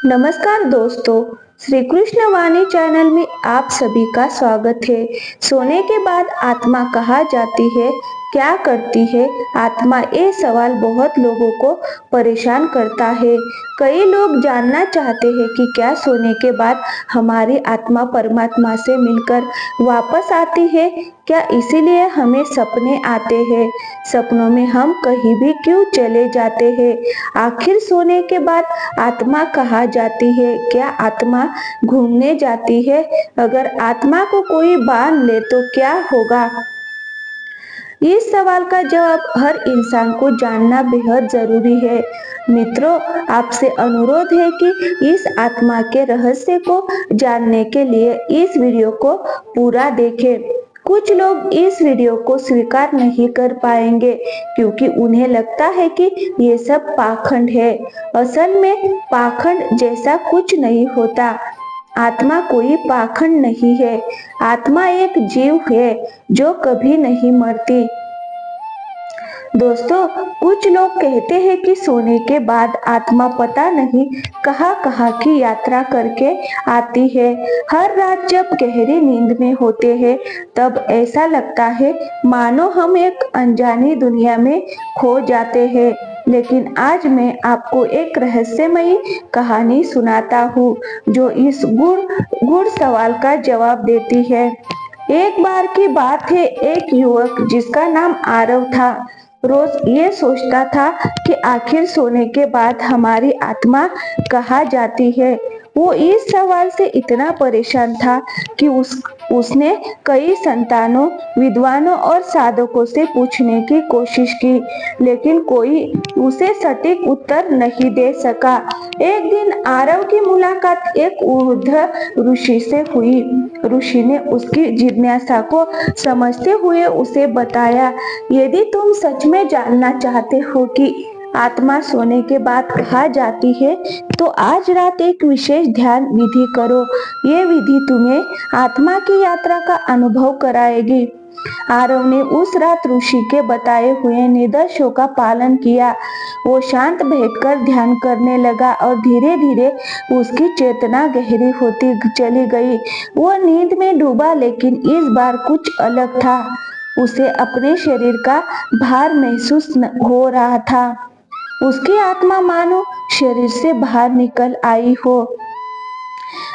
नमस्कार दोस्तों, श्री कृष्ण वाणी चैनल में आप सभी का स्वागत है। सोने के बाद आत्मा कहाँ जाती है, क्या करती है आत्मा, ये सवाल बहुत लोगों को परेशान करता है। कई लोग जानना चाहते हैं कि क्या सोने के बाद हमारी आत्मा परमात्मा से मिलकर वापस आती है, क्या इसीलिए हमें सपने आते हैं, सपनों में हम कहीं भी क्यों चले जाते हैं, आखिर सोने के बाद आत्मा कहाँ जाती है, क्या आत्मा घूमने जाती है, अगर आत्मा को कोई बांध ले तो क्या होगा। इस सवाल का जवाब हर इंसान को जानना बेहद जरूरी है। मित्रों, आपसे अनुरोध है कि इस आत्मा के रहस्य को जानने के लिए इस वीडियो को पूरा देखें। कुछ लोग इस वीडियो को स्वीकार नहीं कर पाएंगे क्योंकि उन्हें लगता है कि ये सब पाखंड है। असल में पाखंड जैसा कुछ नहीं होता। आत्मा कोई पाखंड नहीं है। आत्मा एक जीव है जो कभी नहीं मरती। दोस्तों, कुछ लोग कहते हैं कि सोने के बाद आत्मा पता नहीं कहां कहां की यात्रा करके आती है। हर रात जब गहरी नींद में होते हैं तब ऐसा लगता है मानो हम एक अनजानी दुनिया में खो जाते हैं। लेकिन आज मैं आपको एक रहस्यमयी कहानी सुनाता हूँ जो इस गुड़ सवाल का जवाब देती है। एक बार की बात है, एक युवक जिसका नाम आरव था रोज ये सोचता था कि आखिर सोने के बाद हमारी आत्मा कहाँ जाती है। वो इस सवाल से इतना परेशान था कि उसने कई संतानों, विद्वानों और साधकों से पूछने की कोशिश की, लेकिन कोई उसे सटीक उत्तर नहीं दे सका। एक दिन आरव की मुलाकात एक वृद्ध ऋषि से हुई। ऋषि ने उसकी जिज्ञासा को समझते हुए उसे बताया, यदि तुम सच में जानना चाहते हो कि आत्मा सोने के बाद कहाँ जाती है तो आज रात एक विशेष ध्यान विधि करो। ये विधि तुम्हें आत्मा की यात्रा का अनुभव कराएगी। आरव ने उस रात ऋषि के बताए हुए निर्देशों का पालन किया। वो शांत बैठकर ध्यान करने लगा और धीरे धीरे उसकी चेतना गहरी होती चली गई। वो नींद में डूबा, लेकिन इस बार कुछ अलग था। उसे अपने शरीर का भार महसूस हो रहा था। उसकी आत्मा मानो शरीर से बाहर निकल आई हो।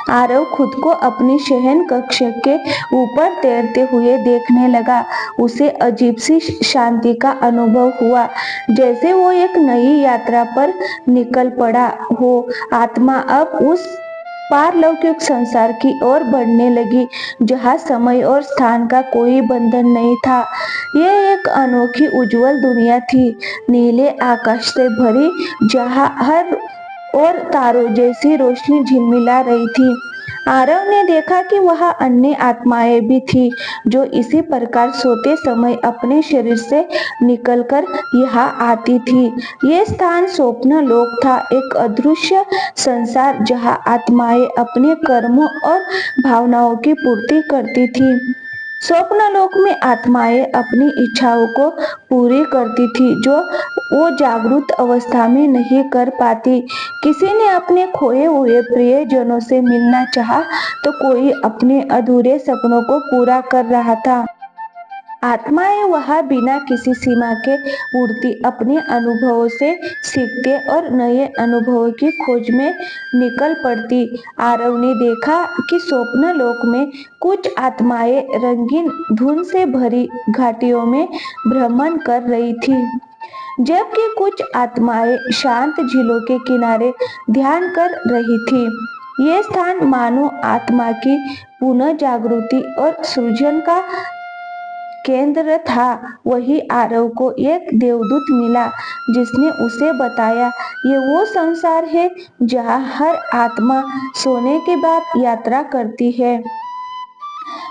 आरव खुद को अपनी शयन कक्ष के ऊपर तैरते हुए देखने लगा। उसे अजीब सी शांति का अनुभव हुआ, जैसे वो एक नई यात्रा पर निकल पड़ा हो। आत्मा अब उस पारलौकिक संसार की ओर बढ़ने लगी जहाँ समय और स्थान का कोई बंधन नहीं था। यह एक अनोखी उज्जवल दुनिया थी, नीले आकाश से भरी, जहाँ हर और तारों जैसी रोशनी झिलमिला रही थी। आरव ने देखा कि वहाँ अन्य आत्माएं भी थी जो इसी प्रकार सोते समय अपने शरीर से निकलकर यहाँ आती थी। ये स्थान स्वप्न लोक था, एक अदृश्य संसार जहाँ आत्माएं अपने कर्मों और भावनाओं की पूर्ति करती थी। स्वप्न लोक में आत्माएं अपनी इच्छाओं को पूरी करती थी जो वो जागृत अवस्था में नहीं कर पाती। किसी ने अपने खोए हुए प्रियजनों से मिलना चाहा तो कोई अपने अधूरे सपनों को पूरा कर रहा था। आत्माएं वहाँ बिना किसी सीमा के उड़ती, अपने अनुभवों से सीखते और नए अनुभवों की खोज में निकल पड़ती। आरव ने देखा कि स्वप्न लोक में कुछ आत्माएं रंगीन धुन से भरी घाटियों में भ्रमण कर रही थी, जबकि कुछ आत्माएं शांत झीलों के किनारे ध्यान कर रही थी। ये स्थान मानो आत्मा की पुनः जागृति और सृजन का केंद्र था। वही आरव को एक देवदूत मिला जिसने उसे बताया, ये वो संसार है जहाँ हर आत्मा सोने के बाद यात्रा करती है।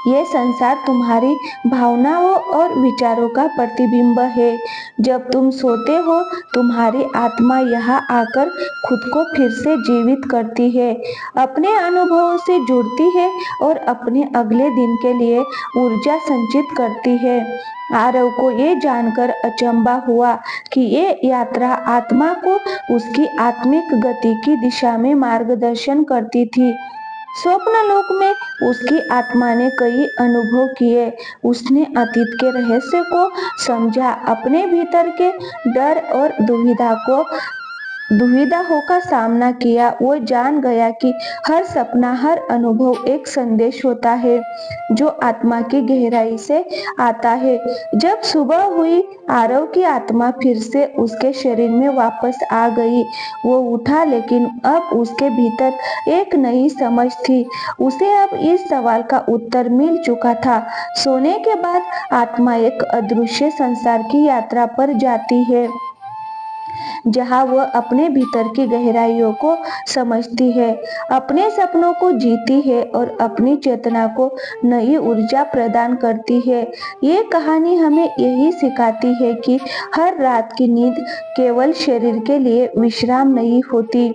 ये संसार तुम्हारी भावनाओं और विचारों का प्रतिबिंब है। जब तुम सोते हो तुम्हारी आत्मा यहाँ आकर खुद को फिर से जीवित करती है, अपने अनुभवों से जुड़ती है और अपने अगले दिन के लिए ऊर्जा संचित करती है। आरव को ये जानकर अचंभा हुआ कि ये यात्रा आत्मा को उसकी आत्मिक गति की दिशा में मार्गदर्शन करती थी। स्वप्न लोक में उसकी आत्मा ने कई अनुभव किए। उसने अतीत के रहस्य को समझा, अपने भीतर के डर और दुविधाओं का सामना किया। वो जान गया कि हर सपना, हर अनुभव एक संदेश होता है जो आत्मा की गहराई से आता है। जब सुबह हुई, आरव की आत्मा फिर से उसके शरीर में वापस आ गई। वो उठा, लेकिन अब उसके भीतर एक नई समझ थी। उसे अब इस सवाल का उत्तर मिल चुका था, सोने के बाद आत्मा एक अदृश्य संसार की यात्रा पर जाती है, जहां वह अपने भीतर की गहराइयों को समझती है, अपने सपनों को जीती है और अपनी चेतना को नई ऊर्जा प्रदान करती है। ये कहानी हमें यही सिखाती है कि हर रात की नींद केवल शरीर के लिए विश्राम नहीं होती,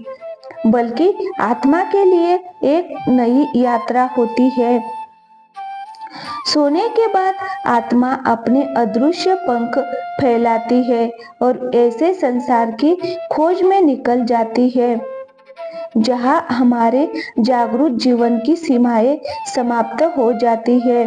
बल्कि आत्मा के लिए एक नई यात्रा होती है। सोने के बाद आत्मा अपने अदृश्य पंख फैलाती है और ऐसे संसार की खोज में निकल जाती है जहां हमारे जागरूक जीवन की सीमाएं समाप्त हो जाती है।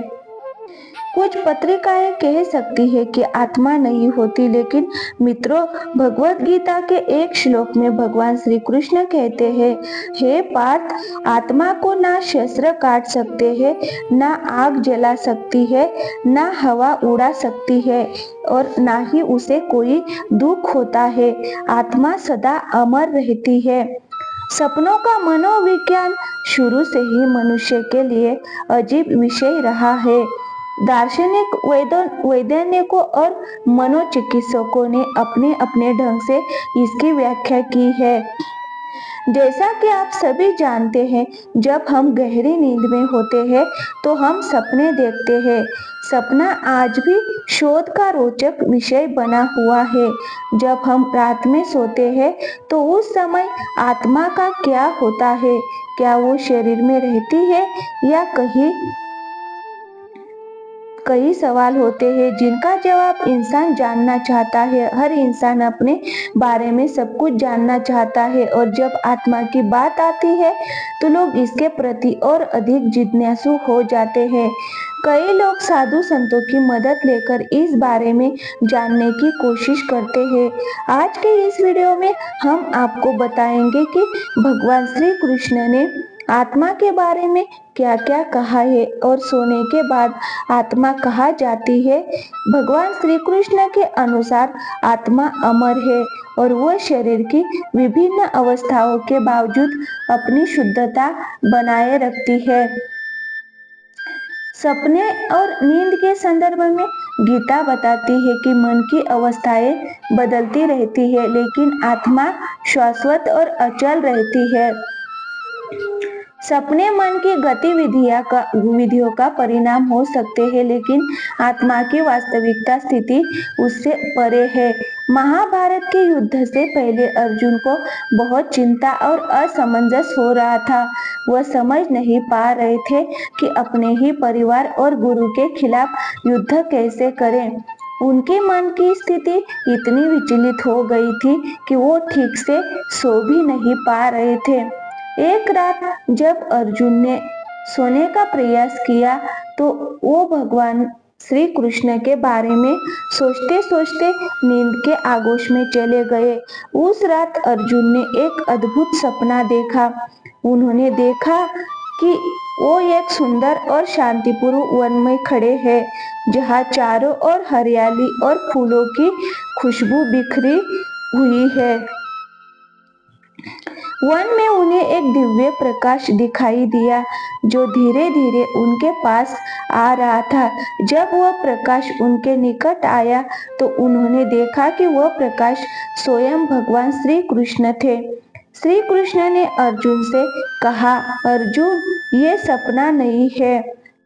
कुछ पत्रिकाएं कह सकती है कि आत्मा नहीं होती, लेकिन मित्रों, भगवत गीता के एक श्लोक में भगवान श्री कृष्ण कहते हैं, हे पार्थ, आत्मा को ना शस्त्र काट सकते हैं, ना आग जला सकती है, ना हवा उड़ा सकती है और ना ही उसे कोई दुख होता है। आत्मा सदा अमर रहती है। सपनों का मनोविज्ञान शुरू से ही मनुष्य के लिए अजीब विषय रहा है। दार्शनिक, वैज्ञानिकों और मनोचिकित्सकों ने अपने अपने ढंग से इसकी व्याख्या की है। जैसा कि आप सभी जानते हैं, जब हम गहरी नींद में होते हैं तो हम सपने देखते हैं। सपना आज भी शोध का रोचक विषय बना हुआ है। जब हम रात में सोते हैं तो उस समय आत्मा का क्या होता है? क्या वो शरीर में रहती है या कई सवाल होते हैं जिनका जवाब इंसान जानना चाहता है। हर इंसान अपने बारे में सब कुछ जानना चाहता है और जब आत्मा की बात आती है तो लोग इसके प्रति और अधिक जिज्ञासु हो जाते हैं। कई लोग साधु संतों की मदद लेकर इस बारे में जानने की कोशिश करते हैं। आज के इस वीडियो में हम आपको बताएंगे कि भगवान श्री कृष्ण ने आत्मा के बारे में क्या क्या कहा है और सोने के बाद आत्मा कहाँ जाती है। भगवान श्री कृष्ण के अनुसार आत्मा अमर है और वह शरीर की विभिन्न अवस्थाओं के बावजूद अपनी शुद्धता बनाए रखती है। सपने और नींद के संदर्भ में गीता बताती है कि मन की अवस्थाएं बदलती रहती है, लेकिन आत्मा शाश्वत और अचल रहती है। सपने मन की गतिविधियों का परिणाम हो सकते हैं, लेकिन आत्मा की वास्तविकता स्थिति उससे परे है। महाभारत के युद्ध से पहले अर्जुन को बहुत चिंता और असमंजस हो रहा था। वह समझ नहीं पा रहे थे कि अपने ही परिवार और गुरु के खिलाफ युद्ध कैसे करें। उनके मन की स्थिति इतनी विचलित हो गई थी कि वो ठीक से सो भी नहीं पा रहे थे। एक रात जब अर्जुन ने सोने का प्रयास किया तो वो भगवान श्री कृष्ण के बारे में सोचते सोचते नींद के आगोश में चले गए। उस रात अर्जुन ने एक अद्भुत सपना देखा। उन्होंने देखा कि वो एक सुंदर और शांतिपूर्ण वन में खड़े हैं, जहाँ चारों ओर हरियाली और फूलों की खुशबू बिखरी हुई है। वन में उन्हें एक दिव्य प्रकाश दिखाई दिया जो धीरे धीरे उनके पास आ रहा था। जब वह प्रकाश उनके निकट आया तो उन्होंने देखा कि वह प्रकाश स्वयं भगवान श्री कृष्ण थे। श्री कृष्ण ने अर्जुन से कहा, अर्जुन, ये सपना नहीं है,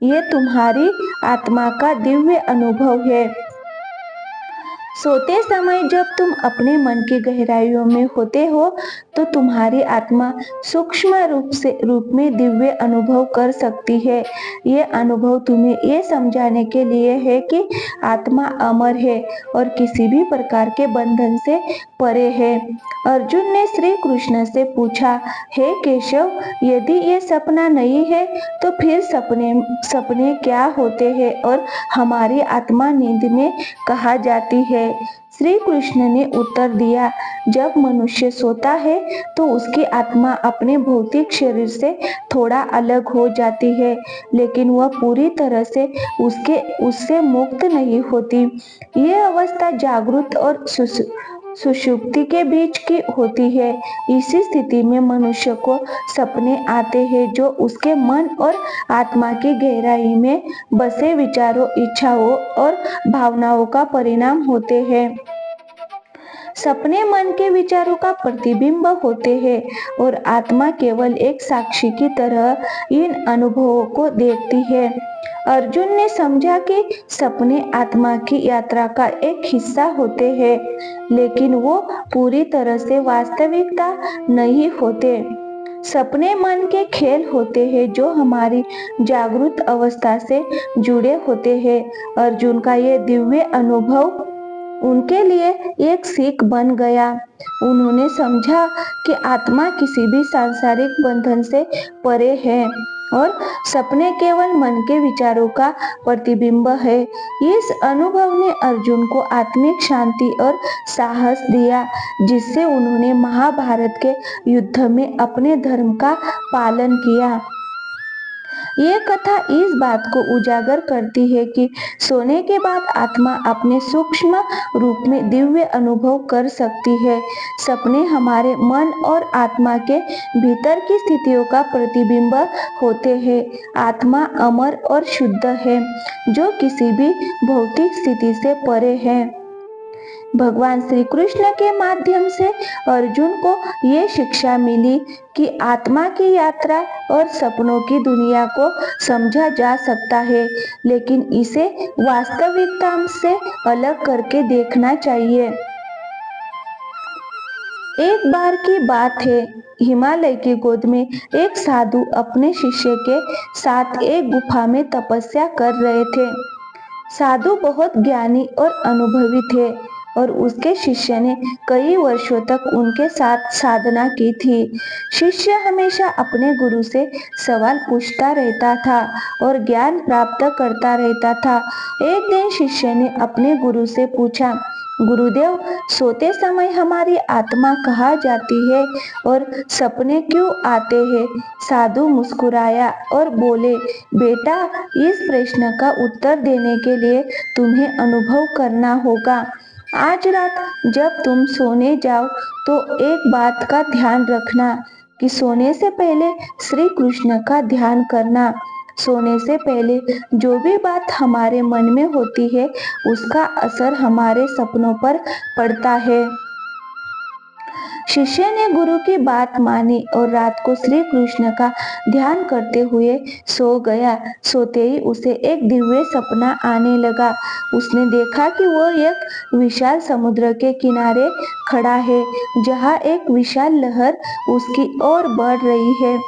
ये तुम्हारी आत्मा का दिव्य अनुभव है। सोते समय जब तुम अपने मन की गहराइयों में होते हो तो तुम्हारी आत्मा सूक्ष्म रूप में दिव्य अनुभव कर सकती है। ये अनुभव तुम्हें ये समझाने के लिए है कि आत्मा अमर है और किसी भी प्रकार के बंधन से परे है। अर्जुन ने श्री कृष्ण से पूछा, हे केशव, यदि ये सपना नहीं है तो फिर सपने क्या होते हैं और हमारी आत्मा नींद में कहा जाती है? श्री कृष्ण ने उत्तर दिया, जब मनुष्य सोता है तो उसकी आत्मा अपने भौतिक शरीर से थोड़ा अलग हो जाती है, लेकिन वह पूरी तरह से उससे मुक्त नहीं होती। ये अवस्था जागृत और सुषुप्ति के बीच की होती है। इसी स्थिति में मनुष्य को सपने आते हैं जो उसके मन और आत्मा की गहराई में बसे विचारों, इच्छाओं और भावनाओं का परिणाम होते हैं। सपने मन के विचारों का प्रतिबिंब होते हैं और आत्मा केवल एक साक्षी की तरह इन अनुभवों को देखती है। अर्जुन ने समझा कि सपने आत्मा की यात्रा का एक हिस्सा होते हैं, लेकिन वो पूरी तरह से वास्तविकता नहीं होते। सपने मन के खेल होते हैं जो हमारी जागृत अवस्था से जुड़े होते हैं। अर्जुन का ये दिव्य अनुभव उनके लिए एक सीख बन गया। उन्होंने समझा कि आत्मा किसी भी सांसारिक बंधन से परे है और सपने केवल मन के विचारों का प्रतिबिंब है। इस अनुभव ने अर्जुन को आत्मिक शांति और साहस दिया, जिससे उन्होंने महाभारत के युद्ध में अपने धर्म का पालन किया। ये कथा इस बात को उजागर करती है कि सोने के बाद आत्मा अपने सूक्ष्म रूप में दिव्य अनुभव कर सकती है। सपने हमारे मन और आत्मा के भीतर की स्थितियों का प्रतिबिंब होते हैं। आत्मा अमर और शुद्ध है, जो किसी भी भौतिक स्थिति से परे है। भगवान श्री कृष्ण के माध्यम से अर्जुन को ये शिक्षा मिली कि आत्मा की यात्रा और सपनों की दुनिया को समझा जा सकता है, लेकिन इसे वास्तविकता से अलग करके देखना चाहिए। एक बार की बात है, हिमालय की गोद में एक साधु अपने शिष्य के साथ एक गुफा में तपस्या कर रहे थे। साधु बहुत ज्ञानी और अनुभवी थे और उसके शिष्य ने कई वर्षों तक उनके साथ साधना की थी। शिष्य हमेशा अपने गुरु से सवाल पूछता रहता था और ज्ञान प्राप्त करता रहता था। एक दिन शिष्य ने अपने गुरु से पूछा, गुरुदेव, सोते समय हमारी आत्मा कहाँ जाती है और सपने क्यों आते हैं? साधु मुस्कुराया और बोले, बेटा, इस प्रश्न का उत्तर देने के लिए तुम्हें अनुभव करना होगा। आज रात जब तुम सोने जाओ तो एक बात का ध्यान रखना कि सोने से पहले श्री कृष्ण का ध्यान करना। सोने से पहले जो भी बात हमारे मन में होती है उसका असर हमारे सपनों पर पड़ता है। शिष्य ने गुरु की बात मानी और रात को श्री कृष्ण का ध्यान करते हुए सो गया। सोते ही उसे एक दिव्य सपना आने लगा। उसने देखा कि वह एक विशाल समुद्र के किनारे खड़ा है, जहाँ एक विशाल लहर उसकी ओर बढ़ रही है।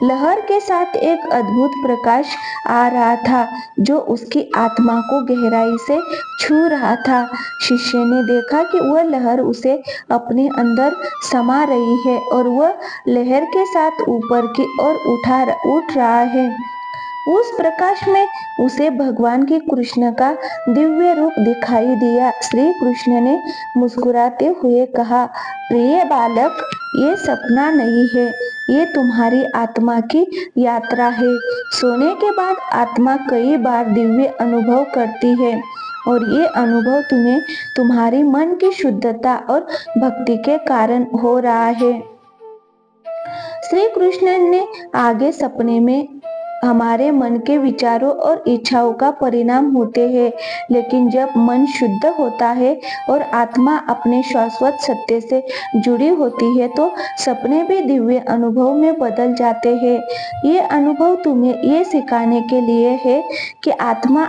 लहर के साथ एक अद्भुत प्रकाश आ रहा था, जो उसकी आत्मा को गहराई से छू रहा था। शिष्य ने देखा कि वह लहर उसे अपने अंदर समा रही है और वह लहर के साथ ऊपर की ओर उठ रहा है। उस प्रकाश में उसे भगवान की कृष्ण का दिव्य रूप दिखाई दिया। श्री कृष्ण ने मुस्कुराते हुए कहा, प्रिय बालक, ये सपना नहीं है, ये तुम्हारी आत्मा की यात्रा है। सोने के बाद आत्मा कई बार दिव्य अनुभव करती है और ये अनुभव तुम्हें तुम्हारी मन की शुद्धता और भक्ति के कारण हो रहा है। श्री कृष्ण ने आगे सपने में हमारे मन के विचारों और इच्छाओं का परिणाम होते हैं, लेकिन जब मन शुद्ध होता है और आत्मा अपने शाश्वत सत्य से जुड़ी होती है तो सपने भी दिव्य अनुभव में बदल जाते हैं। ये अनुभव तुम्हें ये सिखाने के लिए है कि आत्मा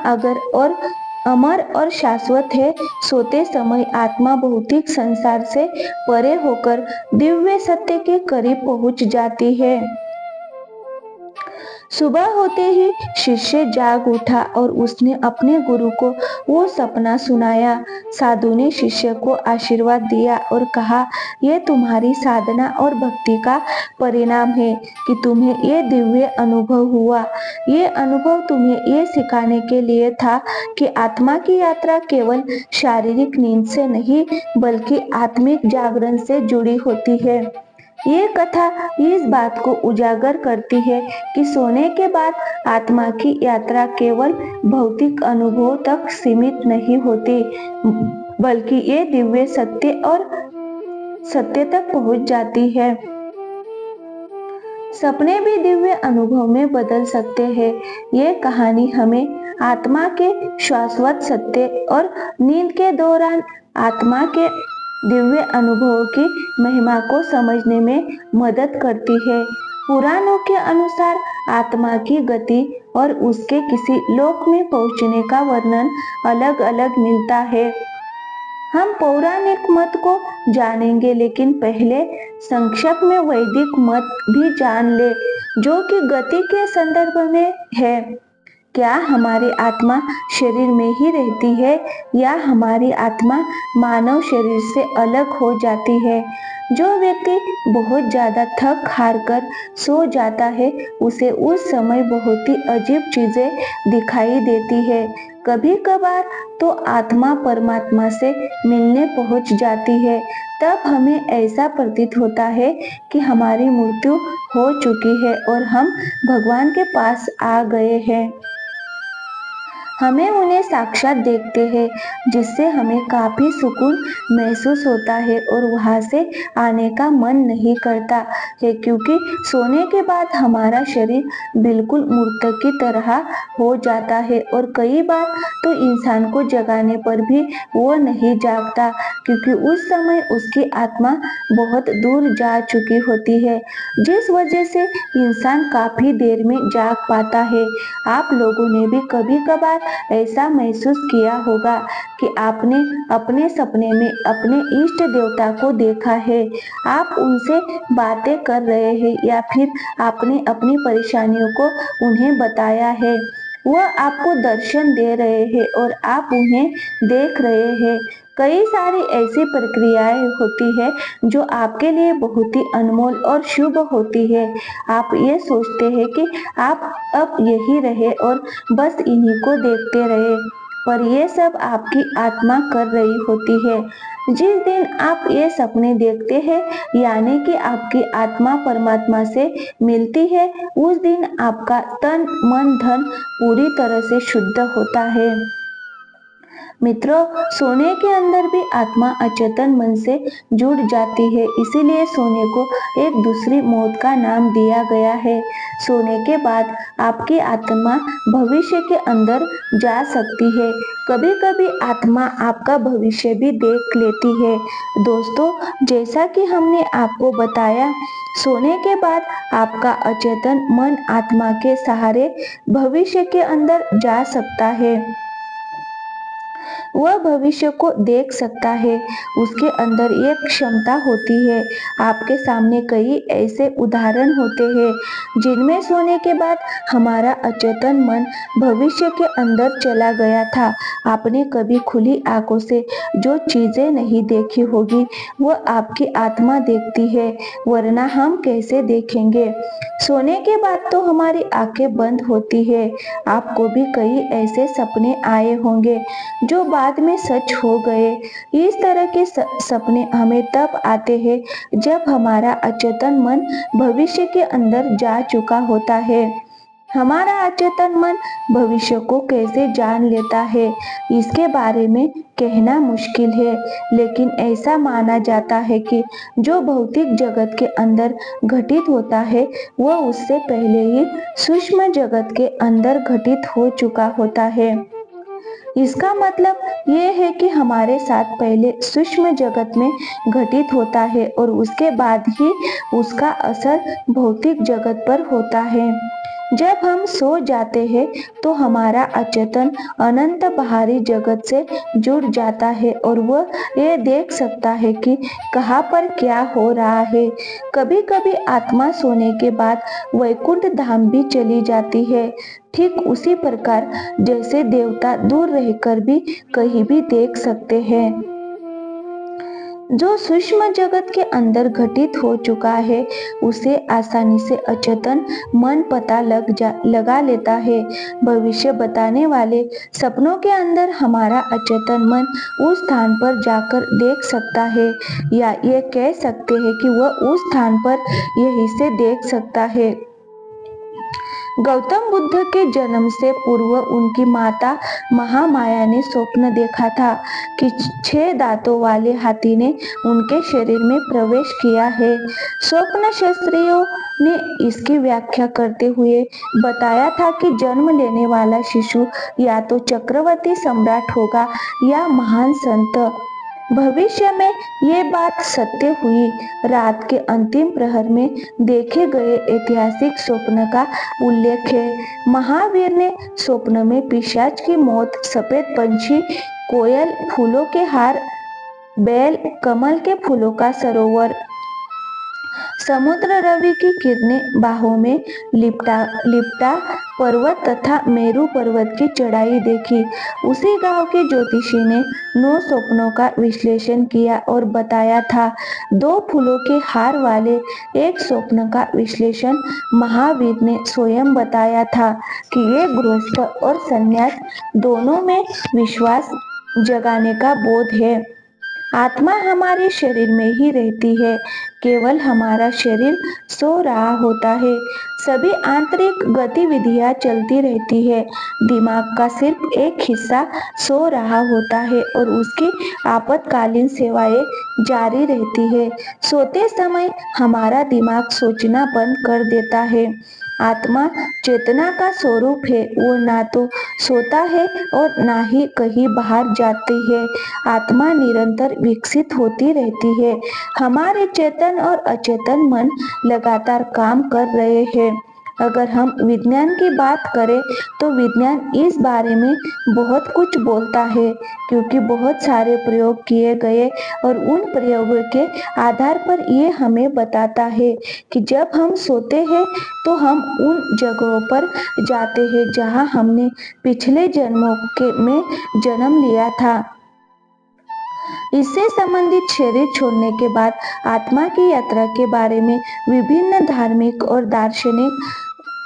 अमर और शाश्वत है। सोते समय आत्मा भौतिक संसार से परे होकर दिव्य सत्य के करीब पहुंच जाती है। सुबह होते ही शिष्य जाग उठा और उसने अपने गुरु को वो सपना सुनाया। साधु ने शिष्य को आशीर्वाद दिया और कहा, यह तुम्हारी साधना और भक्ति का परिणाम है कि तुम्हें ये दिव्य अनुभव हुआ। ये अनुभव तुम्हें ये सिखाने के लिए था कि आत्मा की यात्रा केवल शारीरिक नींद से नहीं बल्कि आत्मिक जागरण से जुड़ी होती है। ये कथा इस बात को उजागर करती है कि सोने के बाद आत्मा की यात्रा केवल भौतिक अनुभव तक सीमित नहीं होती, बल्कि ये दिव्य सत्य तक पहुंच जाती है। सपने भी दिव्य अनुभव में बदल सकते हैं। ये कहानी हमें आत्मा के शाश्वत सत्य और नींद के दौरान आत्मा के दिव्य अनुभवों की महिमा को समझने में मदद करती है। पुराणों के अनुसार आत्मा की गति और उसके किसी लोक में पहुंचने का वर्णन अलग अलग मिलता है। हम पौराणिक मत को जानेंगे, लेकिन पहले संक्षेप में वैदिक मत भी जान ले, जो कि गति के संदर्भ में है। क्या हमारी आत्मा शरीर में ही रहती है या हमारी आत्मा मानव शरीर से अलग हो जाती है? जो व्यक्ति बहुत ज्यादा थक हार कर सो जाता है, उसे उस समय बहुत ही अजीब चीजें दिखाई देती है। कभी कभार तो आत्मा परमात्मा से मिलने पहुंच जाती है। तब हमें ऐसा प्रतीत होता है कि हमारी मृत्यु हो चुकी है और हम भगवान के पास आ गए हैं। हमें उन्हें साक्षात देखते हैं, जिससे हमें काफी सुकून महसूस होता है और वहां से आने का मन नहीं करता है, क्योंकि सोने के बाद हमारा शरीर बिल्कुल मूर्त की तरह हो जाता है और कई बार तो इंसान को जगाने पर भी वो नहीं जागता, क्योंकि उस समय उसकी आत्मा बहुत दूर जा चुकी होती है, जिस वजह से इंसान काफी देर में जाग पाता है। आप लोगों ने भी कभी कभार ऐसा महसूस किया होगा कि आपने अपने सपने में अपने इष्ट देवता को देखा है। आप उनसे बातें कर रहे हैं या फिर आपने अपनी परेशानियों को उन्हें बताया है। वह आपको दर्शन दे रहे हैं और आप उन्हें देख रहे हैं। कई सारी ऐसी प्रक्रियाएं होती है जो आपके लिए बहुत ही अनमोल और शुभ होती है। आप ये सोचते हैं कि आप अब यही रहे और बस इन्हीं को देखते रहे, पर ये सब आपकी आत्मा कर रही होती है। जिस दिन आप ये सपने देखते हैं, यानी कि आपकी आत्मा परमात्मा से मिलती है, उस दिन आपका तन मन धन पूरी तरह से शुद्ध होता है। मित्रों, सोने के अंदर भी आत्मा अचेतन मन से जुड़ जाती है, इसीलिए सोने को एक दूसरी मौत का नाम दिया गया है। सोने के बाद आपकी आत्मा भविष्य के अंदर जा सकती है। कभी कभी आत्मा आपका भविष्य भी देख लेती है। दोस्तों, जैसा कि हमने आपको बताया, सोने के बाद आपका अचेतन मन आत्मा के सहारे भविष्य के अंदर जा सकता है। वह भविष्य को देख सकता है। उसके अंदर एक क्षमता होती है। आपके सामने कई ऐसे उदाहरण होते हैं जिनमें सोने के बाद हमारा अचेतन मन भविष्य के अंदर चला गया था। आपने कभी खुली आंखों से जो चीजें नहीं देखी होगी, वह आपकी आत्मा देखती है, वरना हम कैसे देखेंगे। सोने के बाद तो हमारी आंखें बंद होती है। आपको भी कई ऐसे सपने आए होंगे जो बाद में सच हो गए। इस तरह के सपने हमें तब आते हैं जब हमारा अचेतन मन भविष्य के अंदर जा चुका होता है। हमारा अचेतन मन भविष्य को कैसे जान लेता है, इसके बारे में कहना मुश्किल है, लेकिन ऐसा माना जाता है कि जो भौतिक जगत के अंदर घटित होता है, वह उससे पहले ही सूक्ष्म जगत के अंदर घटित हो चुका होता है। इसका मतलब ये है कि हमारे साथ पहले सूक्ष्म जगत में घटित होता है और उसके बाद ही उसका असर भौतिक जगत पर होता है। जब हम सो जाते हैं तो हमारा अचेतन अनंत बाहरी जगत से जुड़ जाता है और वह ये देख सकता है कि कहाँ पर क्या हो रहा है। कभी कभी आत्मा सोने के बाद वैकुंठ धाम भी चली जाती है, ठीक उसी प्रकार जैसे देवता दूर रहकर भी कहीं भी देख सकते हैं। जो सूक्ष्म जगत के अंदर घटित हो चुका है उसे आसानी से अचेतन मन पता लगा लेता है। भविष्य बताने वाले सपनों के अंदर हमारा अचेतन मन उस स्थान पर जाकर देख सकता है, या ये कह सकते हैं कि वह उस स्थान पर यहीं से देख सकता है। गौतम बुद्ध के जन्म से पूर्व उनकी माता महामाया ने स्वप्न देखा था कि 6 दांतों वाले हाथी ने उनके शरीर में प्रवेश किया है। स्वप्न शास्त्रियों ने इसकी व्याख्या करते हुए बताया था कि जन्म लेने वाला शिशु या तो चक्रवर्ती सम्राट होगा या महान संत। भविष्य में ये बात सत्य हुई। रात के अंतिम प्रहर में देखे गए ऐतिहासिक स्वप्न का उल्लेख है। महावीर ने स्वप्न में पिशाच की मौत, सफेद पंछी, कोयल, फूलों के हार, बैल, कमल के फूलों का सरोवर, समुद्र, रवि की किरणें, बाहों में लिपटा पर्वत तथा मेरू पर्वत की चढ़ाई देखी। उसी गांव के ज्योतिषी ने 9 स्वप्नों का विश्लेषण किया और बताया था। 2 फूलों के हार वाले एक स्वप्न का विश्लेषण महावीर ने स्वयं बताया था कि ये गृहस्थ और संन्यास दोनों में विश्वास जगाने का बोध है। आत्मा हमारे शरीर में ही रहती है, केवल हमारा शरीर सो रहा होता है। सभी आंतरिक गतिविधियां चलती रहती है। दिमाग का सिर्फ एक हिस्सा सो रहा होता है और उसकी आपातकालीन सेवाएं जारी रहती है। सोते समय हमारा दिमाग सोचना बंद कर देता है। आत्मा चेतना का स्वरूप है, वो ना तो सोता है और ना ही कहीं बाहर जाती है। आत्मा निरंतर विकसित होती रहती है। हमारे चेतन और अचेतन मन लगातार काम कर रहे हैं। अगर हम विज्ञान की बात करें तो विज्ञान इस बारे में बहुत कुछ बोलता है, क्योंकि बहुत सारे प्रयोग किए गए और उन प्रयोगों के आधार पर ये हमें बताता है कि जब हम सोते हैं तो हम उन जगहों पर जाते हैं जहां हमने पिछले जन्मों में जन्म लिया था। इससे संबंधित शरीर छोड़ने के बाद आत्मा की यात्रा के बारे में विभिन्न धार्मिक और दार्शनिक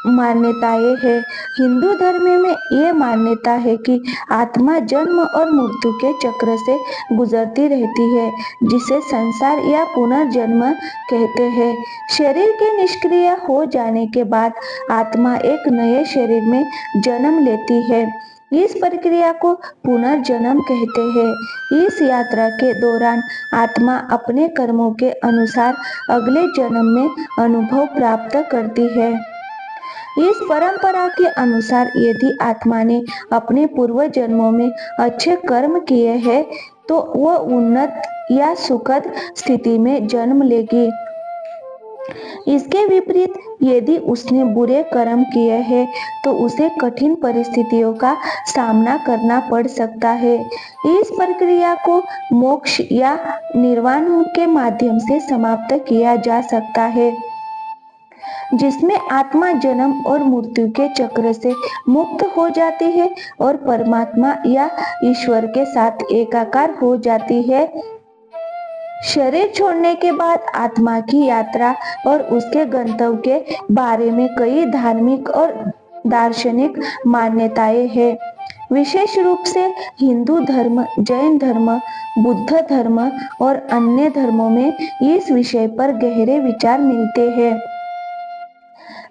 मान्यताएं हैं। हिंदू धर्म में ये मान्यता है कि आत्मा जन्म और मृत्यु के चक्र से गुजरती रहती है, जिसे संसार या पुनर्जन्म कहते हैं। शरीर के निष्क्रिय हो जाने के बाद आत्मा एक नए शरीर में जन्म लेती है। इस प्रक्रिया को पुनर्जन्म कहते हैं। इस यात्रा के दौरान आत्मा अपने कर्मों के अनुसार अगले जन्म में अनुभव प्राप्त करती है। इस परंपरा के अनुसार यदि आत्मा ने अपने पूर्व जन्मों में अच्छे कर्म किए हैं तो वह उन्नत या सुखद स्थिति में जन्म लेगी। इसके विपरीत यदि उसने बुरे कर्म किए हैं तो उसे कठिन परिस्थितियों का सामना करना पड़ सकता है। इस प्रक्रिया को मोक्ष या निर्वाण के माध्यम से समाप्त किया जा सकता है, जिसमें आत्मा जन्म और मृत्यु के चक्र से मुक्त हो जाती है और परमात्मा या ईश्वर के साथ एकाकार हो जाती है। शरीर छोड़ने के बाद आत्मा की यात्रा और उसके गंतव्य के बारे में कई धार्मिक और दार्शनिक मान्यताएं हैं। विशेष रूप से हिंदू धर्म, जैन धर्म, बुद्ध धर्म और अन्य धर्मों में इस विषय पर गहरे विचार मिलते हैं।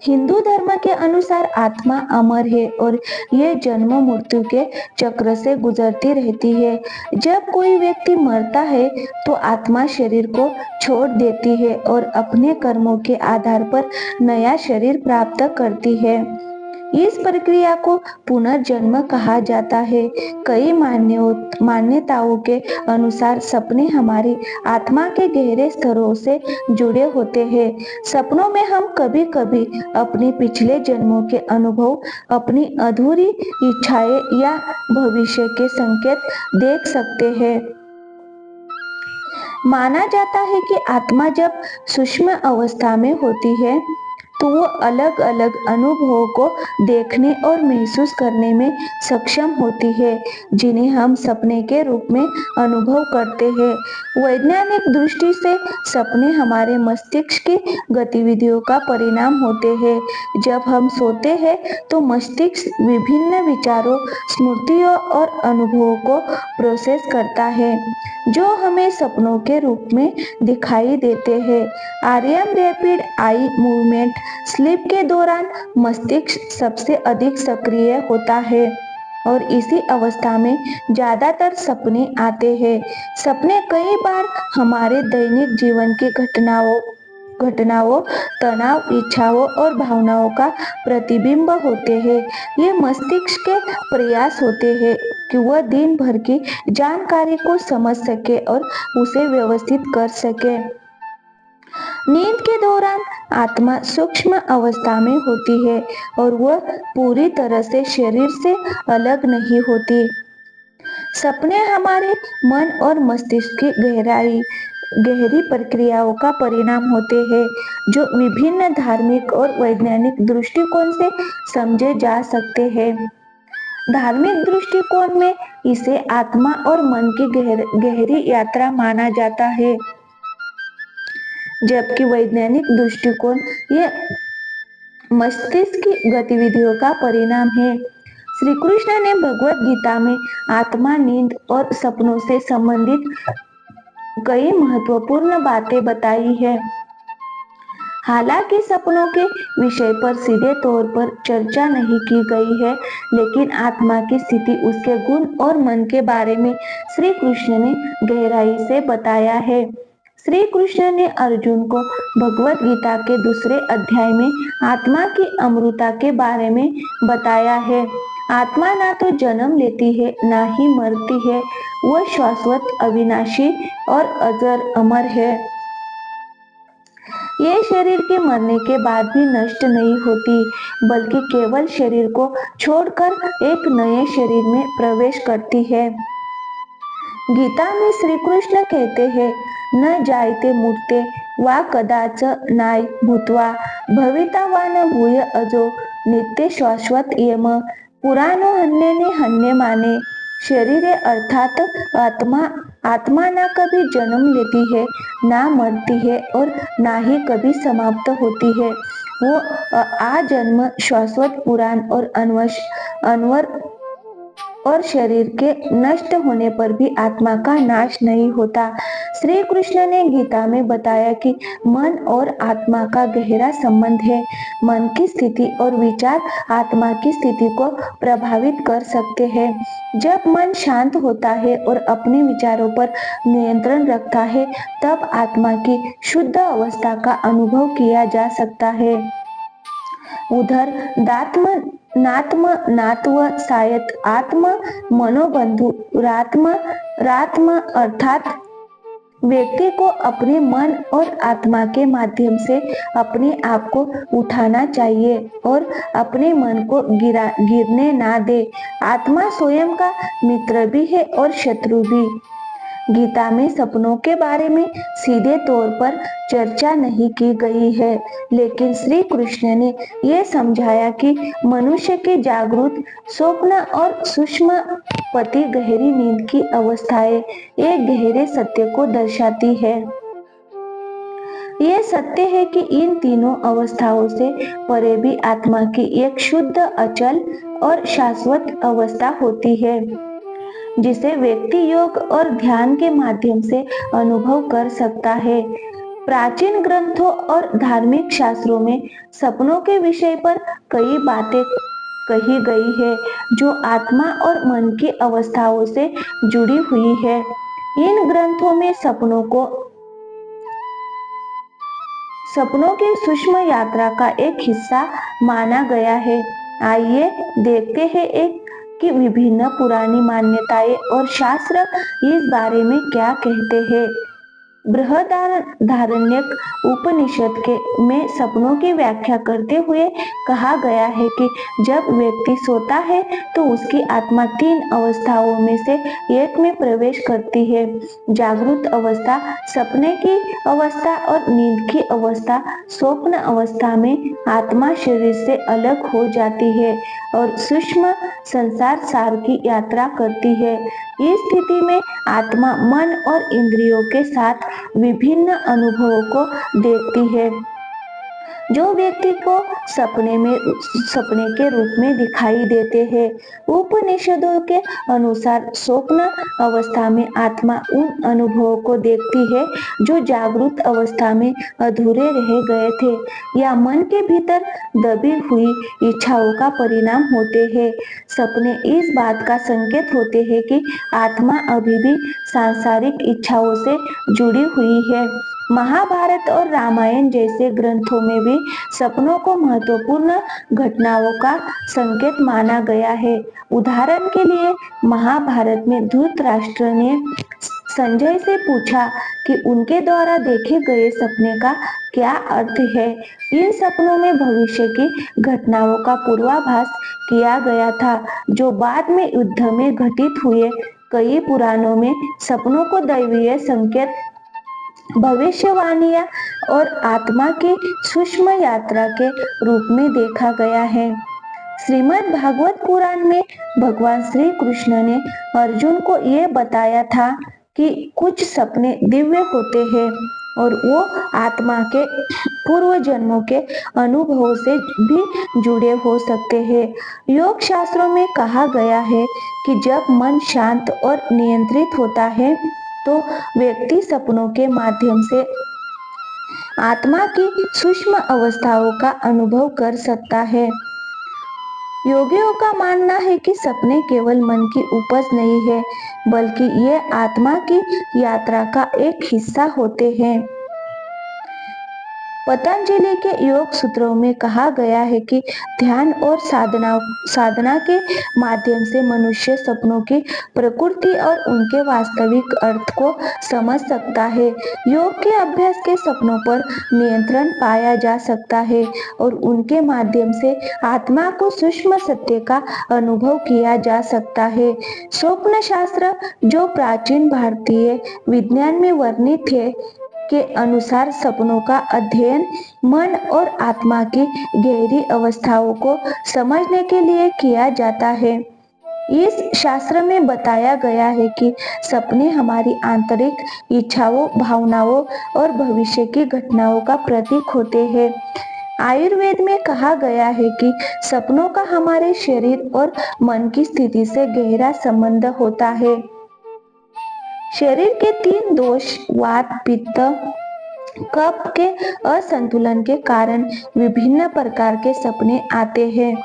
हिंदू धर्म के अनुसार आत्मा अमर है और ये जन्म मृत्यु के चक्र से गुजरती रहती है। जब कोई व्यक्ति मरता है तो आत्मा शरीर को छोड़ देती है और अपने कर्मों के आधार पर नया शरीर प्राप्त करती है। इस प्रक्रिया को पुनर्जन्म कहा जाता है। कई मान्यताओं के अनुसार सपने हमारी आत्मा के गहरे स्तरों से जुड़े होते हैं। सपनों में हम कभी कभी अपने पिछले जन्मों के अनुभव, अपनी अधूरी इच्छाएं या भविष्य के संकेत देख सकते हैं। माना जाता है कि आत्मा जब सूक्ष्म अवस्था में होती है तो वो अलग अलग अनुभवों को देखने और महसूस करने में सक्षम होती है, जिन्हें हम सपने के रूप में अनुभव करते हैं। वैज्ञानिक दृष्टि से सपने हमारे मस्तिष्क की गतिविधियों का परिणाम होते हैं। जब हम सोते हैं तो मस्तिष्क विभिन्न विचारों, स्मृतियों और अनुभवों को प्रोसेस करता है, जो हमें सपनों के रूप में दिखाई देते हैं। RM rapid eye movement sleep के दौरान मस्तिष्क सबसे अधिक सक्रिय होता है और इसी अवस्था में ज्यादातर सपने आते हैं। सपने कई बार हमारे दैनिक जीवन की घटनाओं, तनाव, इच्छाओं और भावनाओं का प्रतिबिंब होते हैं। ये मस्तिष्क के प्रयास होते हैं कि वह दिन भर की जानकारी को समझ सके और उसे व्यवस्थित कर सके। नींद के दौरान आत्मा सूक्ष्म अवस्था में होती है और वह पूरी तरह से शरीर से अलग नहीं होती। सपने हमारे मन और मस्तिष्क की गहरी प्रक्रियाओं का परिणाम होते हैं, जो विभिन्न धार्मिक और वैज्ञानिक दृष्टिकोण से समझे जा सकते हैं। धार्मिक दृष्टिकोण में इसे आत्मा और मन की गहरी यात्रा माना जाता है, जबकि वैज्ञानिक दृष्टिकोण ये मस्तिष्क की गतिविधियों का परिणाम है। श्री कृष्ण ने भगवत गीता में आत्मा, नींद और सपनों से संबंधित कई महत्वपूर्ण बातें बताई है। हालांकि सपनों के विषय पर सीधे तौर पर चर्चा नहीं की गई है, लेकिन आत्मा की स्थिति, उसके गुण और मन के बारे में श्री कृष्ण ने गहराई से बताया है। श्री कृष्ण ने अर्जुन को भगवत गीता के दूसरे अध्याय में आत्मा की अमृता के बारे में बताया है। आत्मा ना तो जन्म लेती है, ना ही मरती है। वह शाश्वत, अविनाशी और अजर अमर है। ये शरीर के मरने के बाद भी नष्ट नहीं होती, बल्कि केवल शरीर को छोड़कर एक नए शरीर में प्रवेश करती है। गीता में श्री कृष्ण कहते हैं, न जायते मूर्ते वा कदाच नाय भूत्वा भविता वा न भूय अजो नित्य शाश्वत यम पुरानो हन्ने हन्ने माने। शरीर अर्थात आत्मा ना कभी जन्म लेती है, ना मरती है और ना ही कभी समाप्त होती है। वो आजन्म, शाश्वत, पुराण और अनवर और शरीर के नष्ट होने पर भी आत्मा का नाश नहीं होता। श्री कृष्ण ने गीता में बताया कि मन और आत्मा का गहरा संबंध है। मन की स्थिति और विचार आत्मा की स्थिति को प्रभावित कर सकते हैं। जब मन शांत होता है और अपने विचारों पर नियंत्रण रखता है, तब आत्मा की शुद्ध अवस्था का अनुभव किया जा सकता है। उधर नात्म नात्व सायत आत्म मनोबंधु रात्म अर्थात व्यक्ति को अपने मन और आत्मा के माध्यम से अपने आप को उठाना चाहिए और अपने मन को गिरने ना दे। आत्मा स्वयं का मित्र भी है और शत्रु भी। गीता में सपनों के बारे में सीधे तौर पर चर्चा नहीं की गई है, लेकिन श्री कृष्ण ने यह समझाया कि मनुष्य के जागृत, स्वप्न और सूक्ष्म पति गहरी नींद की अवस्थाएं एक गहरे सत्य को दर्शाती है। यह सत्य है कि इन तीनों अवस्थाओं से परे भी आत्मा की एक शुद्ध, अचल और शाश्वत अवस्था होती है, जिसे व्यक्ति योग और ध्यान के माध्यम से अनुभव कर सकता है। प्राचीन ग्रंथों और धार्मिक शास्त्रों में सपनों के विषय पर कई बातें कही गई है, जो आत्मा और मन की अवस्थाओं से जुड़ी हुई है। इन ग्रंथों में सपनों की सूक्ष्म यात्रा का एक हिस्सा माना गया है। आइए देखते हैं एक कि विभिन्न पुरानी मान्यताएं और शास्त्र इस बारे में क्या कहते हैं। बृहदारण्यक उपनिषद के में सपनों की व्याख्या करते हुए कहा गया है कि जब व्यक्ति सोता है तो उसकी आत्मा 3 अवस्थाओं में से एक में प्रवेश करती है। जागृत अवस्था, सपने की अवस्था और नींद की अवस्था। स्वप्न अवस्था में आत्मा शरीर से अलग हो जाती है और सूक्ष्म संसार सार की यात्रा करती है। इस स्थिति में आत्मा मन और इंद्रियों के साथ विभिन्न अनुभवों को देखती है जो व्यक्ति को सपने के रूप में दिखाई देते हैं। उपनिषदों के अनुसार स्वप्न अवस्था में आत्मा उन अनुभवों को देखती है जो जागृत अवस्था में अधूरे रह गए थे या मन के भीतर दबी हुई इच्छाओं का परिणाम होते हैं। सपने इस बात का संकेत होते हैं कि आत्मा अभी भी सांसारिक इच्छाओं से जुड़ी हुई है। महाभारत और रामायण जैसे ग्रंथों में भी सपनों को महत्वपूर्ण घटनाओं का संकेत माना गया है। उदाहरण के लिए महाभारत में धृतराष्ट्र ने संजय से पूछा कि उनके द्वारा देखे गए सपने का क्या अर्थ है। इन सपनों में भविष्य की घटनाओं का पूर्वाभास किया गया था जो बाद में युद्ध में घटित हुए। कई पुराणों में सपनों को दैवीय संकेत, भविष्यवाणियां और आत्मा की सूक्ष्म यात्रा के रूप में देखा गया है। श्रीमद् भागवत पुराण में भगवान श्री कृष्ण ने अर्जुन को यह बताया था कि कुछ सपने दिव्य होते हैं और वो आत्मा के पूर्व जन्मों के अनुभवों से भी जुड़े हो सकते हैं। योग शास्त्रों में कहा गया है कि जब मन शांत और नियंत्रित होता है तो व्यक्ति सपनों के माध्यम से आत्मा की सूक्ष्म अवस्थाओं का अनुभव कर सकता है। योगियों का मानना है कि सपने केवल मन की उपज नहीं है बल्कि ये आत्मा की यात्रा का एक हिस्सा होते हैं। पतंजलि के योग सूत्रों में कहा गया है कि ध्यान और साधना के माध्यम से मनुष्य सपनों की प्रकृति और उनके वास्तविक अर्थ को समझ सकता है। योग के अभ्यास के सपनों पर नियंत्रण पाया जा सकता है और उनके माध्यम से आत्मा को सूक्ष्म सत्य का अनुभव किया जा सकता है। स्वप्न शास्त्र, जो प्राचीन भारतीय विज्ञान में वर्णित है, के अनुसार सपनों का अध्ययन मन और आत्मा की गहरी अवस्थाओं को समझने के लिए किया जाता है। इस शास्त्र में बताया गया है कि सपने हमारी आंतरिक इच्छाओं, भावनाओं और भविष्य की घटनाओं का प्रतीक होते हैं। आयुर्वेद में कहा गया है कि सपनों का हमारे शरीर और मन की स्थिति से गहरा संबंध होता है। शरीर के 3 दोष, वात, पित्त, कफ के असंतुलन के कारण विभिन्न प्रकार के सपने आते हैं।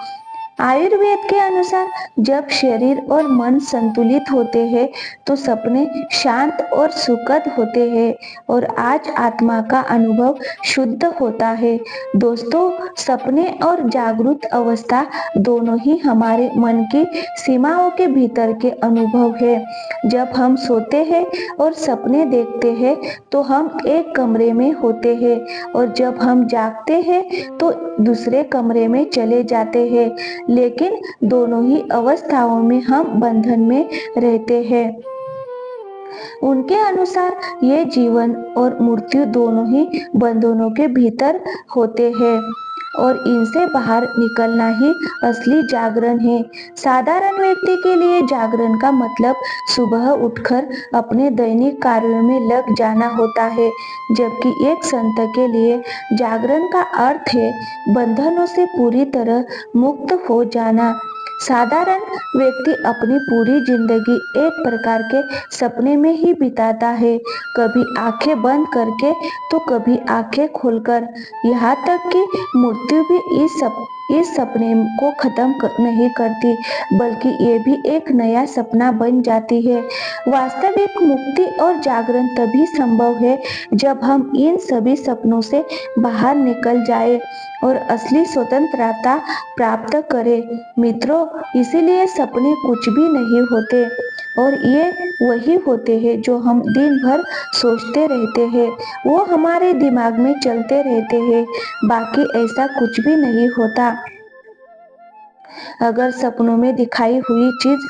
आयुर्वेद के अनुसार जब शरीर और मन संतुलित होते हैं तो सपने शांत और सुखद होते हैं और आज आत्मा का अनुभव शुद्ध होता है। दोस्तों, सपने और जागृत अवस्था दोनों ही हमारे मन की सीमाओं के भीतर के अनुभव है। जब हम सोते हैं और सपने देखते हैं तो हम एक कमरे में होते हैं और जब हम जागते हैं तो दूसरे कमरे में चले जाते हैं, लेकिन दोनों ही अवस्थाओं में हम बंधन में रहते हैं। उनके अनुसार ये जीवन और मृत्यु दोनों ही बंधनों के भीतर होते हैं और इनसे बाहर निकलना ही असली जागरण है। साधारण व्यक्ति के लिए जागरण का मतलब सुबह उठकर अपने दैनिक कार्यों में लग जाना होता है, जबकि एक संत के लिए जागरण का अर्थ है बंधनों से पूरी तरह मुक्त हो जाना। साधारण व्यक्ति अपनी पूरी जिंदगी एक प्रकार के सपने में ही बिताता है, कभी आंखें बंद करके तो कभी आंखें खोलकर, यहाँ तक कि मृत्यु भी इस इस सपने को नहीं करती, बल्कि ये भी एक नया सपना बन जाती है। वास्तविक मुक्ति और जागरण तभी संभव है जब हम इन सभी सपनों से बाहर निकल जाए और असली स्वतंत्रता प्राप्त करें। मित्रों, इसीलिए सपने कुछ भी नहीं होते, और ये वही होते हैं जो हम दिन भर सोचते रहते हैं, वो हमारे दिमाग में चलते रहते हैं, बाकी ऐसा कुछ भी नहीं होता। अगर सपनों में दिखाई हुई चीज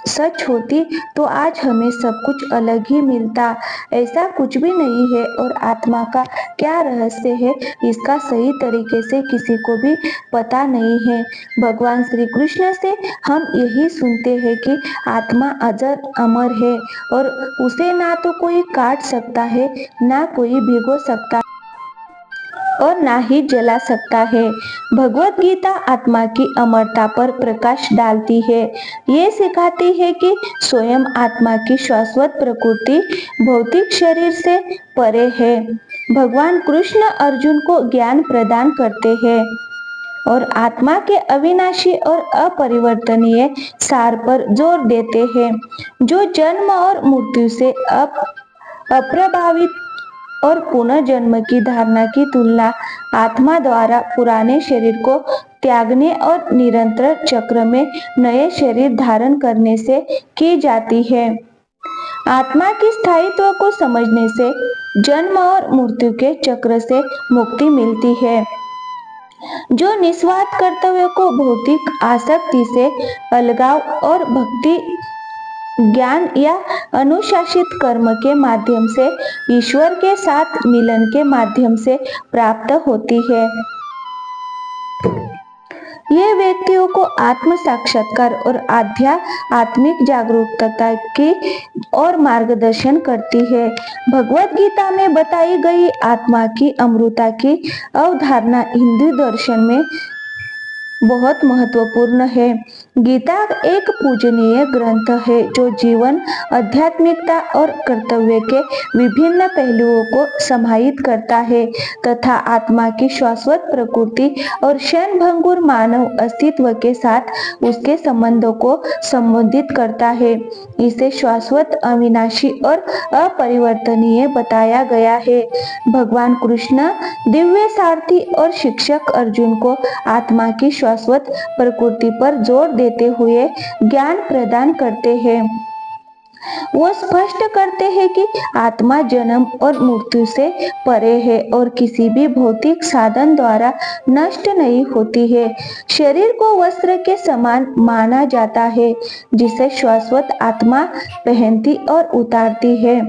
सच होती तो आज हमें सब कुछ अलग ही मिलता। ऐसा कुछ भी नहीं है, और आत्मा का क्या रहस्य है इसका सही तरीके से किसी को भी पता नहीं है। भगवान श्री कृष्ण से हम यही सुनते हैं कि आत्मा अजर अमर है, और उसे ना तो कोई काट सकता है, ना कोई भिगो सकता और ना ही जला सकता है। भगवत गीता आत्मा की अमरता पर प्रकाश डालती है। ये सिखाती है कि स्वयं आत्मा की शाश्वत प्रकृति भौतिक शरीर से परे है। भगवान कृष्ण अर्जुन को ज्ञान प्रदान करते हैं और आत्मा के अविनाशी और अपरिवर्तनीय सार पर जोर देते हैं, जो जन्म और मृत्यु से अप्रभावित और पुनर्जन्म की धारणा की तुलना आत्मा द्वारा पुराने शरीर को त्यागने और निरंतर चक्र में नए शरीर धारण करने से की जाती है। आत्मा की स्थायित्व को समझने से जन्म और मृत्यु के चक्र से मुक्ति मिलती है, जो निस्वार्थ कर्तव्य को भौतिक आसक्ति से अलगाव और भक्ति ज्ञान या अनुशासित कर्म के माध्यम से ईश्वर के साथ मिलन के माध्यम से प्राप्त होती है। ये व्यक्तियों को आत्म साक्षात्कार और आध्यात्मिक जागरूकता की और मार्गदर्शन करती है। भगवत गीता में बताई गई आत्मा की अमृता की अवधारणा हिंदू दर्शन में बहुत महत्वपूर्ण है। गीता एक पूजनीय ग्रंथ है जो जीवन, आध्यात्मिकता और कर्तव्य के विभिन्न पहलुओं को समाहित करता है तथा आत्मा की शाश्वत प्रकृति और क्षणभंगुर मानव अस्तित्व के साथ उसके संबंधों को संबोधित करता है। इसे शाश्वत, अविनाशी और अपरिवर्तनीय बताया गया है। भगवान कृष्ण दिव्य सारथी और शिक्षक अर्जुन को आत्मा की शाश्वत प्रकृति पर जोर देते हुए ज्ञान प्रदान करते हैं। वो स्पष्ट करते हैं कि आत्मा जन्म और मृत्यु से परे है और किसी भी भौतिक साधन द्वारा नष्ट नहीं होती है। शरीर को वस्त्र के समान माना जाता है जिसे शाश्वत आत्मा पहनती और उतारती है।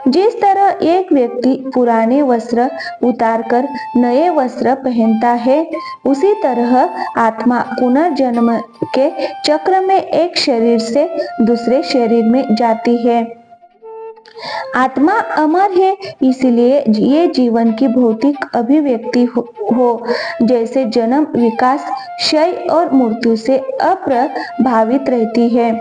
जिस तरह एक व्यक्ति पुराने वस्त्र उतारकर नए वस्त्र पहनता है, उसी तरह आत्मा पुनर्जन्म के चक्र में एक शरीर से दूसरे शरीर में जाती है। आत्मा अमर है, इसलिए ये जीवन की भौतिक अभिव्यक्ति हो जैसे जन्म, विकास, क्षय और मृत्यु से अप्रभावित रहती है।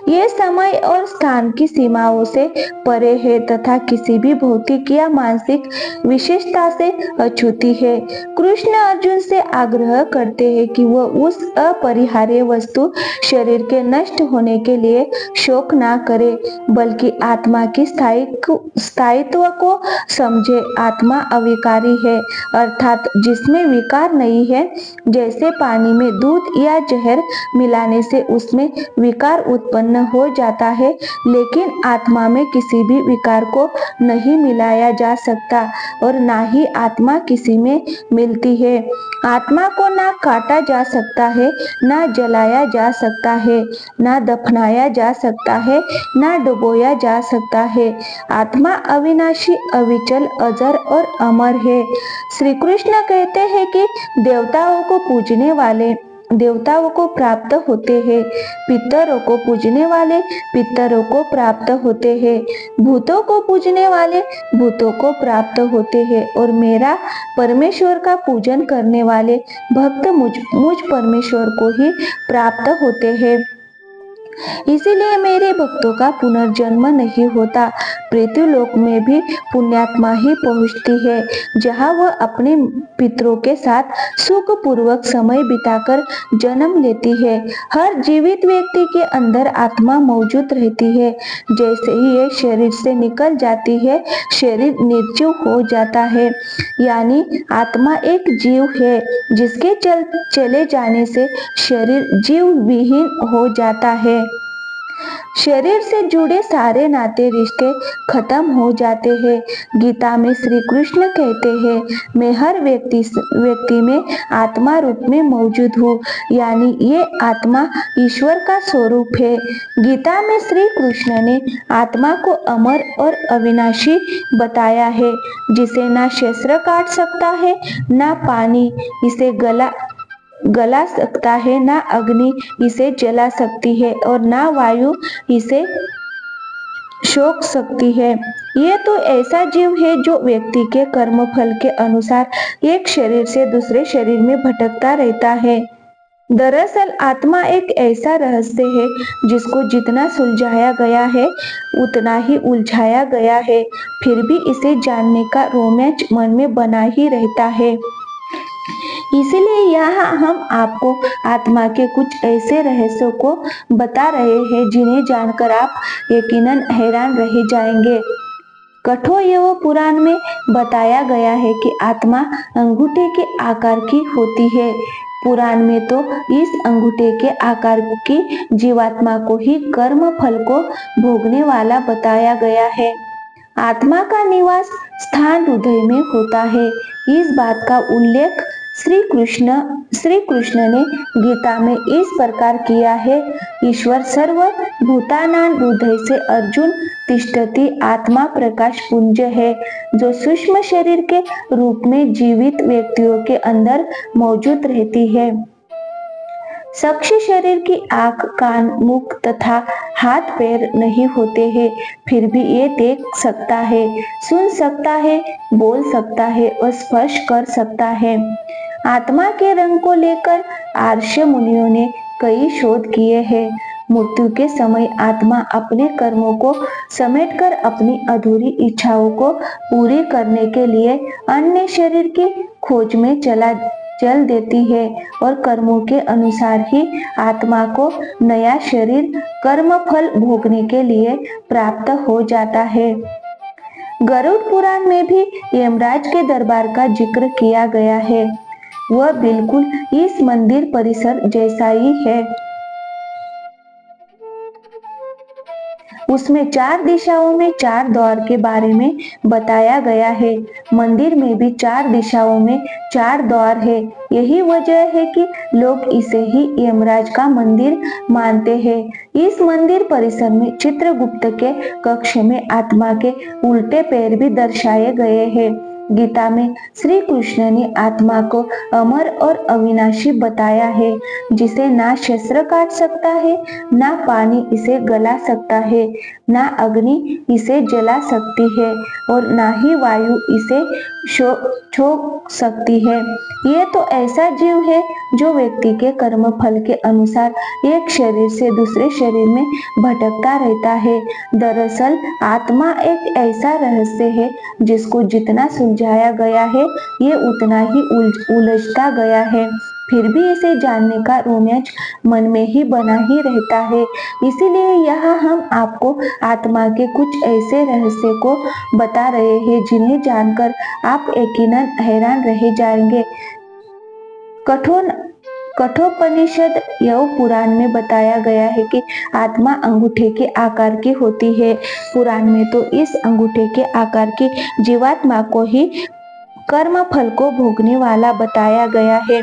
ये समय और स्थान की सीमाओं से परे है तथा किसी भी भौतिक या मानसिक विशेषता से अछूती है। कृष्ण अर्जुन से आग्रह करते हैं कि वह उस अपरिहार्य वस्तु शरीर के नष्ट होने के लिए शोक ना करे, बल्कि आत्मा की स्थायित्व को समझे। आत्मा अविकारी है, अर्थात जिसमें विकार नहीं है। जैसे पानी में दूध या जहर मिलाने से उसमें विकार उत्पन्न हो जाता है, लेकिन आत्मा में किसी भी विकार को नहीं मिलाया जा सकता और ना ही आत्मा किसी में मिलती है। आत्मा को ना काटा जा सकता है, ना जलाया जा सकता है, ना दफनाया जा सकता है, ना डुबोया जा सकता है। आत्मा अविनाशी, अविचल, अजर और अमर है। श्री कृष्ण कहते हैं कि देवताओं को पूजने वाले देवताओं को प्राप्त होते हैं, पितरों को पूजने वाले पितरों को प्राप्त होते हैं, भूतों को पूजने वाले भूतों को प्राप्त होते हैं, और मेरा परमेश्वर का पूजन करने वाले भक्त मुझ परमेश्वर को ही प्राप्त होते हैं। इसीलिए मेरे भक्तों का पुनर्जन्म नहीं होता। पृथ्वीलोक में भी पुण्यात्मा ही पहुंचती है, जहां वह अपने पितरों के साथ सुखपूर्वक समय बिताकर जन्म लेती है। हर जीवित व्यक्ति के अंदर आत्मा मौजूद रहती है। जैसे ही ये शरीर से निकल जाती है, शरीर निर्जीव हो जाता है। यानी आत्मा एक जीव है, जिसके चले जाने से शरीर जीव विहीन हो जाता है। शरीर से जुड़े सारे नाते रिश्ते खत्म हो जाते हैं। गीता में श्री कृष्ण कहते हैं, मैं हर व्यक्ति में आत्मा रूप में मौजूद हूँ। यानी ये आत्मा ईश्वर का स्वरूप है। गीता में श्री कृष्ण ने आत्मा को अमर और अविनाशी बताया है, जिसे ना शस्त्र काट सकता है, ना पानी इसे गला सकता है, ना अग्नि इसे जला सकती है और ना वायु इसे सोख सकती है। ये तो ऐसा जीव है जो व्यक्ति के कर्म फल के अनुसार एक शरीर से दूसरे शरीर में भटकता रहता है। दरअसल आत्मा एक ऐसा रहस्य है जिसको जितना सुलझाया गया है उतना ही उलझाया गया है, फिर भी इसे जानने का रोमांच मन में बना ही रहता है। इसीलिए यहाँ हम आपको आत्मा के कुछ ऐसे रहस्यों को बता रहे हैं जिन्हें जानकर आप यकीनन हैरान रह जाएंगे। कठोर यव पुराण में बताया गया है कि आत्मा अंगूठे के आकार की होती है। पुराण में तो इस अंगूठे के आकार की जीवात्मा को ही कर्म फल को भोगने वाला बताया गया है। आत्मा का निवास स्थान हृदय में होता है। इस बात का उल्लेख श्री कृष्ण ने गीता में इस प्रकार किया है, ईश्वर सर्व भूतानां हृदय से अर्जुन तिष्ठति आत्मा प्रकाश पुंज है, जो सूक्ष्म शरीर के रूप में जीवित व्यक्तियों के अंदर मौजूद रहती है। साक्षी शरीर की आंख, कान, मुख तथा हाथ पैर नहीं होते हैं, फिर भी ये देख सकता है, सुन सकता है, बोल सकता है और स्पर्श कर सकता है। आत्मा के रंग को लेकर आर्ष मुनियों ने कई शोध किए हैं। मृत्यु के समय आत्मा अपने कर्मों को समेटकर अपनी अधूरी इच्छाओं को पूरी करने के लिए अन्य शरीर की खोज में चल देती है और कर्मों के अनुसार ही आत्मा को नया शरीर कर्म फल भोगने के लिए प्राप्त हो जाता है। गरुड़ पुराण में भी यमराज के दरबार का जिक्र किया गया है। वह बिल्कुल इस मंदिर परिसर जैसा ही है। उसमें 4 दिशाओं में 4 द्वार के बारे में बताया गया है। मंदिर में भी 4 दिशाओं में 4 द्वार है। यही वजह है कि लोग इसे ही यमराज का मंदिर मानते हैं। इस मंदिर परिसर में चित्रगुप्त के कक्ष में आत्मा के उल्टे पैर भी दर्शाए गए हैं। गीता में श्री कृष्ण ने आत्मा को अमर और अविनाशी बताया है, जिसे ना शस्त्र काट सकता है, ना पानी इसे गला सकता है, ना अग्नि इसे जला सकती है और ना ही वायु इसे छोक सकती है। ये तो ऐसा जीव है जो व्यक्ति के कर्म फल के अनुसार एक शरीर से दूसरे शरीर में भटकता रहता है। दरअसल आत्मा एक ऐसा रहस्य है जिसको जितना सुलझाया गया है ये उतना ही उलझता गया है, फिर भी इसे जानने का रोमांच मन में ही बना ही रहता है। इसीलिए यहाँ हम आपको आत्मा के कुछ ऐसे रहस्य को बता रहे हैं जिन्हें जानकर आप यकीनन हैरान रह जाएंगे। कठोपनिषद यव पुराण में बताया गया है कि आत्मा अंगूठे के आकार की होती है। पुराण में तो इस अंगूठे के आकार की जीवात्मा को ही कर्म फल को भोगने वाला बताया गया है।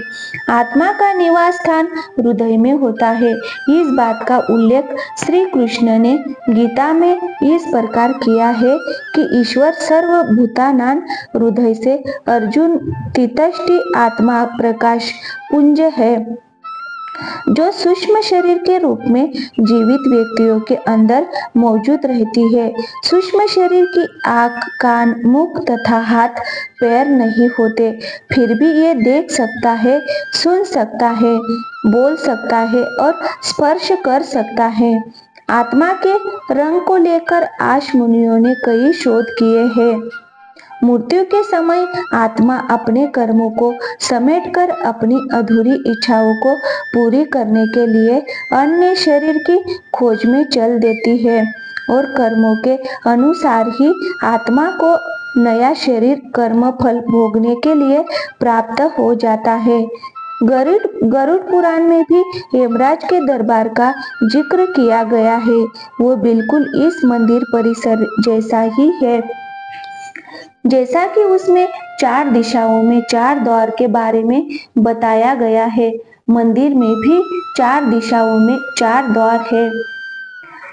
आत्मा का निवास स्थान हृदय में होता है। इस बात का उल्लेख श्री कृष्ण ने गीता में इस प्रकार किया है कि ईश्वर सर्वभूतानां हृदय से अर्जुन तिष्ठति आत्मा प्रकाश पुंज है, जो सूक्ष्म शरीर के रूप में जीवित व्यक्तियों के अंदर मौजूद रहती है। सूक्ष्म शरीर की आँख, कान, मुख तथा हाथ पैर नहीं होते, फिर भी ये देख सकता है, सुन सकता है, बोल सकता है और स्पर्श कर सकता है। आत्मा के रंग को लेकर आर्ष मुनियों ने कई शोध किए हैं। मृत्यु के समय आत्मा अपने कर्मों को समेटकर अपनी अधूरी इच्छाओं को पूरी करने के लिए अन्य शरीर की खोज में चल देती है और कर्मों के अनुसार ही आत्मा को नया शरीर कर्म फल भोगने के लिए प्राप्त हो जाता है। गरुड़ पुराण में भी यमराज के दरबार का जिक्र किया गया है। वो बिल्कुल इस मंदिर परिसर जैसा ही है, जैसा कि उसमें 4 दिशाओं में 4 द्वार के बारे में बताया गया है। मंदिर में भी 4 दिशाओं में 4 द्वार है।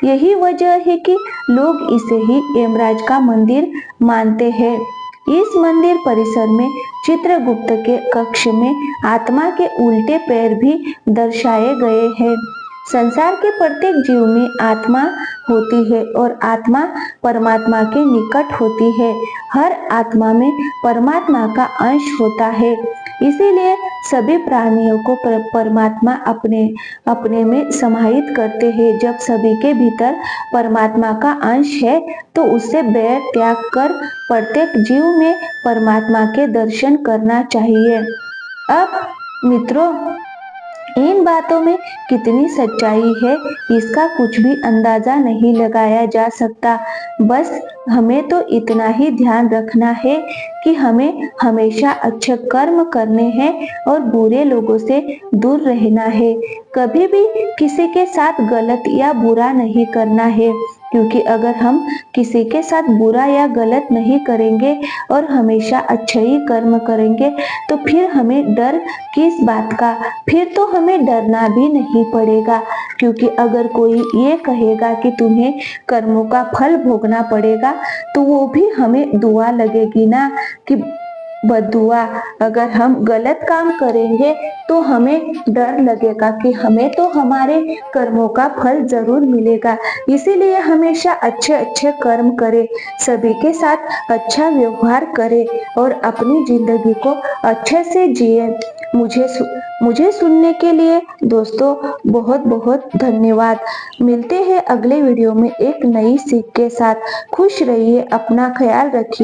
यही वजह है कि लोग इसे ही यमराज का मंदिर मानते हैं। इस मंदिर परिसर में चित्रगुप्त के कक्ष में आत्मा के उल्टे पैर भी दर्शाए गए हैं। संसार के प्रत्येक जीव में आत्मा होती है और आत्मा परमात्मा के निकट होती है। हर आत्मा में परमात्मा का अंश होता है। इसीलिए सभी प्राणियों को परमात्मा अपने में समाहित करते हैं। जब सभी के भीतर परमात्मा का अंश है तो उससे बैर त्याग कर प्रत्येक जीव में परमात्मा के दर्शन करना चाहिए। अब मित्रों, इन बातों में कितनी सच्चाई है इसका कुछ भी अंदाजा नहीं लगाया जा सकता। बस हमें तो इतना ही ध्यान रखना है कि हमें हमेशा अच्छे कर्म करने हैं और बुरे लोगों से दूर रहना है। कभी भी किसी के साथ गलत या बुरा नहीं करना है, क्योंकि अगर हम किसी के साथ बुरा या गलत नहीं करेंगे और हमेशा अच्छे ही कर्म करेंगे तो फिर हमें डर किस बात का? फिर तो हमें डरना भी नहीं पड़ेगा, क्योंकि अगर कोई ये कहेगा कि तुम्हें कर्मों का फल भोगना पड़ेगा तो वो भी हमें दुआ लगेगी ना, कि बददुआ। अगर हम गलत काम करेंगे तो हमें डर लगेगा कि हमें तो हमारे कर्मों का फल जरूर मिलेगा। इसीलिए हमेशा अच्छे अच्छे कर्म करें, सभी के साथ अच्छा व्यवहार करें और अपनी जिंदगी को अच्छे से जिए। मुझे सुनने के लिए दोस्तों बहुत बहुत धन्यवाद। मिलते हैं अगले वीडियो में एक नई सीख के साथ। खुश रहिए, अपना ख्याल रखिए।